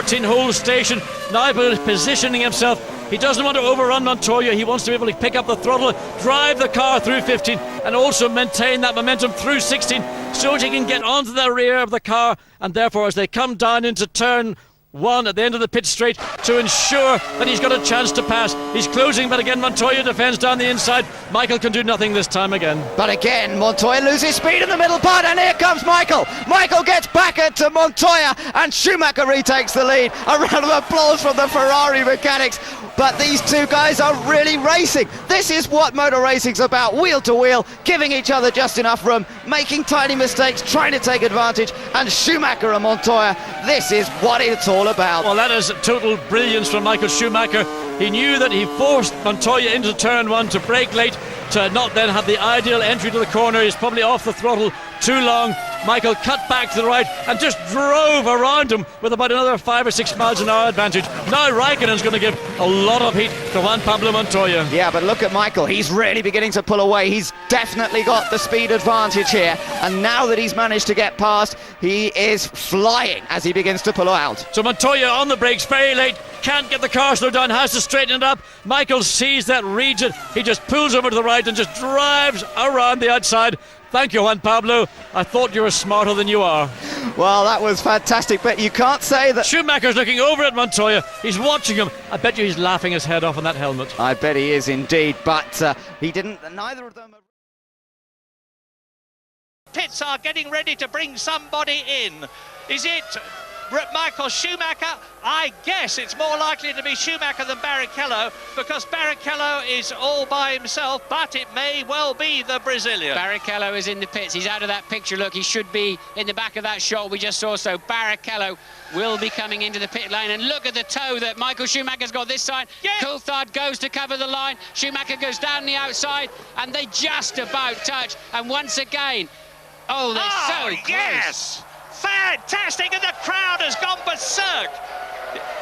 14-hole station, now positioning himself. He doesn't want to overrun Montoya. He wants to be able to pick up the throttle, drive the car through 15 and also maintain that momentum through 16 so that he can get onto the rear of the car, and therefore as they come down into turn 1 at the end of the pit straight to ensure that he's got a chance to pass. He's closing, but again Montoya defends down the inside. Michael can do nothing this time again. But again, Montoya loses speed in the middle part, and here comes Michael. Michael gets back into Montoya, and Schumacher retakes the lead. A round of applause from the Ferrari mechanics. But these two guys are really racing. This is what motor racing's about, wheel to wheel, giving each other just enough room, making tiny mistakes, trying to take advantage, and Schumacher and Montoya, this is what it's all about. Well, that is total brilliance from Michael Schumacher. He knew that he forced Montoya into turn 1 to brake late, to not then have the ideal entry to the corner. He's probably off the throttle too long. Michael cut back to the right and just drove around him with about another 5 or 6 miles an hour advantage. Now Raikkonen's going to give a lot of heat to Juan Pablo Montoya. Yeah, but look at Michael. He's really beginning to pull away. He's definitely got the speed advantage here. And now that he's managed to get past, he is flying as he begins to pull out. So Montoya on the brakes very late. Can't get the car slowed down, has to straighten it up. Michael sees that, reads it. He just pulls over to the right and just drives around the outside. Thank you, Juan Pablo. I thought you were smarter than you are. Well, that was fantastic, but you can't say that... Schumacher's looking over at Montoya. He's watching him. I bet you he's laughing his head off on that helmet. I bet he is indeed, but he didn't... Neither of them... Pits are getting ready to bring somebody in. Is it Michael Schumacher? I guess it's more likely to be Schumacher than Barrichello, because Barrichello is all by himself, but it may well be the Brazilian. Barrichello is in the pits. He's out of that picture. Look, he should be in the back of that shot we just saw. So Barrichello will be coming into the pit lane, and look at the toe that Michael Schumacher's got this side. Yes. Coulthard goes to cover the line. Schumacher goes down the outside, and they just about touch. And once again, oh, they're so close. Yes! Fantastic, and the crowd has gone berserk.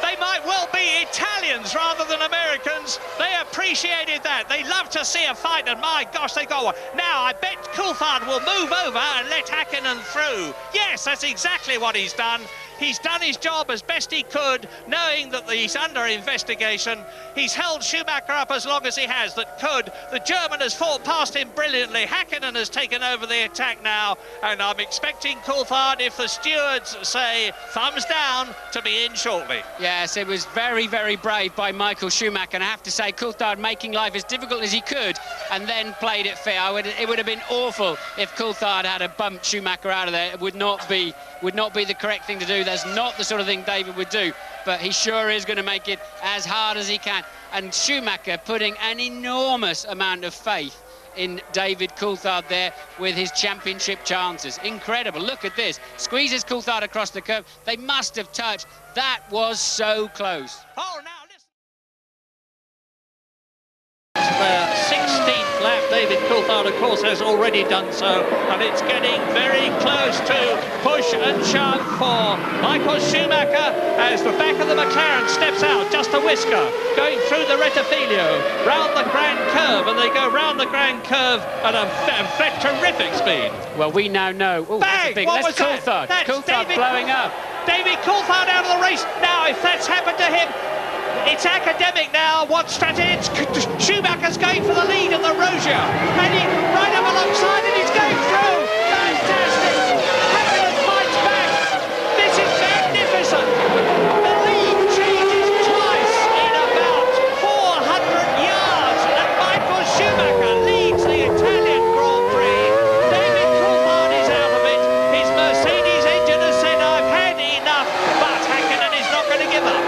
They might well be Italians rather than Americans. They appreciated that. They love to see a fight, and my gosh, they got one. Now, I bet Coulthard will move over and let Hakkinen through. Yes, that's exactly what he's done. He's done his job as best he could, knowing that he's under investigation. He's held Schumacher up as long as he has, that could. The German has fought past him brilliantly. Hakkinen has taken over the attack now, and I'm expecting Coulthard, if the stewards say thumbs down, to be in shortly. Yes, it was very, very brave by Michael Schumacher, and I have to say, Coulthard making life as difficult as he could, and then played it fair. It would have been awful if Coulthard had bumped Schumacher out of there. It would not be the correct thing to do. That's not the sort of thing David would do, but he sure is going to make it as hard as he can. And Schumacher putting an enormous amount of faith in David Coulthard there with his championship chances. Incredible. Look at this. Squeezes Coulthard across the curve. They must have touched. That was so close. Oh, now listen. The 16th lap, David Coulthard, of course, has already done so, and it's getting very close to push and shove for Michael Schumacher as the back of the McLaren steps out, just a whisker, going through the Rettifilio, round the Grand Curve, and they go round the Grand Curve at a terrific speed. Well, we now know. Oh, bang! big. What was Coulthard. That? Coulthard blowing up. David Coulthard out of the race. Now, if that's happened to him, it's academic now. What strategy? Schumacher's going for the lead in the Rosia, and he right up alongside, and he's going through. Fantastic! Hakkinen fights back. This is magnificent. The lead changes twice in about 400 yards, and Michael Schumacher leads the Italian Grand Prix. David Coulthard is out of it. His Mercedes engine has said, "I've had enough," but Hakkinen is not going to give up.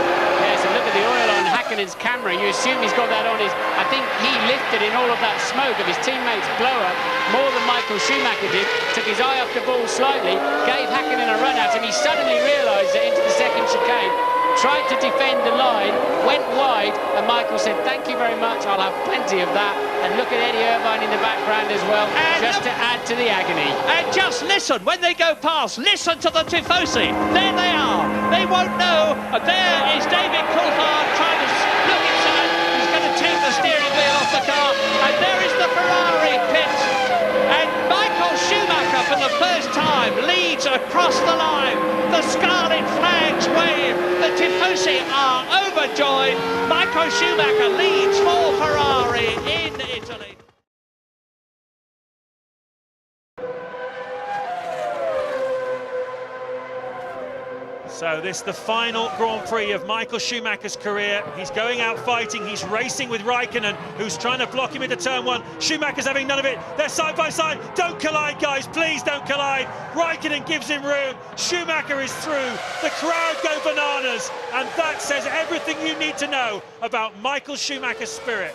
Yes, and look at the oil on Hakkinen's camera. You assume he's got that on his... I think he lifted in all of that smoke of his teammates' blow-up more than Michael Schumacher did. Took his eye off the ball slightly, gave Hakkinen a run out, and he suddenly realised that into the second chicane, tried to defend the line, went wide, and Michael said, "Thank you very much, I'll have plenty of that." And look at Eddie Irvine in the background as well, and just to add to the agony. And just listen, when they go past, listen to the Tifosi. There they are. They won't know. And there is David Coulthard trying to look inside. He's going to take the steering wheel off the car. And there is the Ferrari pit. And Michael Schumacher, for the first time, leads across the line. The scarlet flags wave. The are overjoyed. Michael Schumacher leads for Ferrari in Italy. So this is the final Grand Prix of Michael Schumacher's career. He's going out fighting, he's racing with Raikkonen, who's trying to block him into turn one. Schumacher's having none of it. They're side by side. Don't collide, guys, please don't collide. Raikkonen gives him room. Schumacher is through. The crowd go bananas. And that says everything you need to know about Michael Schumacher's spirit.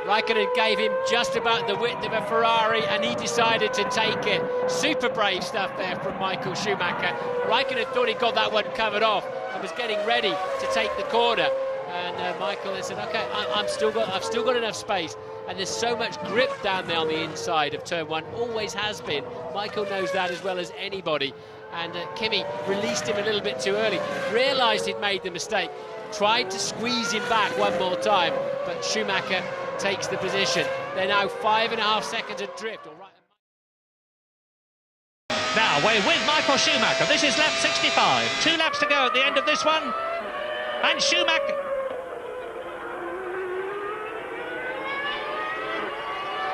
Raikkonen gave him just about the width of a Ferrari and he decided to take it. Super brave stuff there from Michael Schumacher. Raikkonen thought he got that one covered off and was getting ready to take the corner. And Michael has said, okay, I've still got enough space. And there's so much grip down there on the inside of turn one, always has been. Michael knows that as well as anybody. And Kimi released him a little bit too early, realised he'd made the mistake, tried to squeeze him back one more time, but Schumacher takes the position. They're now 5.5 seconds adrift. Now we're with Michael Schumacher. This is lap 65. 2 laps to go at the end of this one. And Schumacher.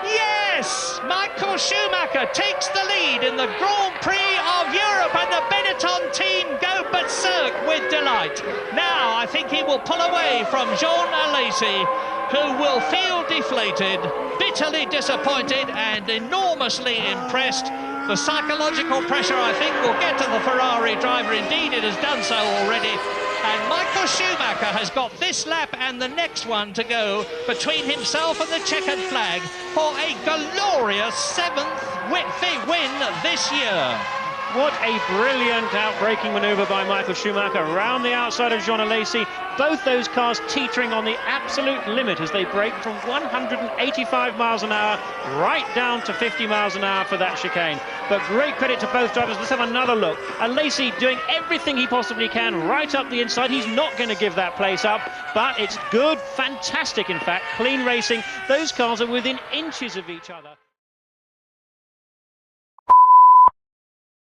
Yes! Michael Schumacher takes the lead in the Grand Prix of Europe, and the Benetton team go berserk with delight. Now I think he will pull away from Jean Alesi, who will feel deflated, bitterly disappointed and enormously impressed. The psychological pressure, I think, will get to the Ferrari driver. Indeed, it has done so already. And Michael Schumacher has got this lap and the next one to go between himself and the checkered flag for a glorious 7th win this year. What a brilliant outbraking manoeuvre by Michael Schumacher around the outside of Jean Alesi. Both those cars teetering on the absolute limit as they brake from 185 miles an hour right down to 50 miles an hour for that chicane. But great credit to both drivers. Let's have another look. Alesi doing everything he possibly can right up the inside. He's not going to give that place up, but it's good, fantastic in fact, clean racing. Those cars are within inches of each other.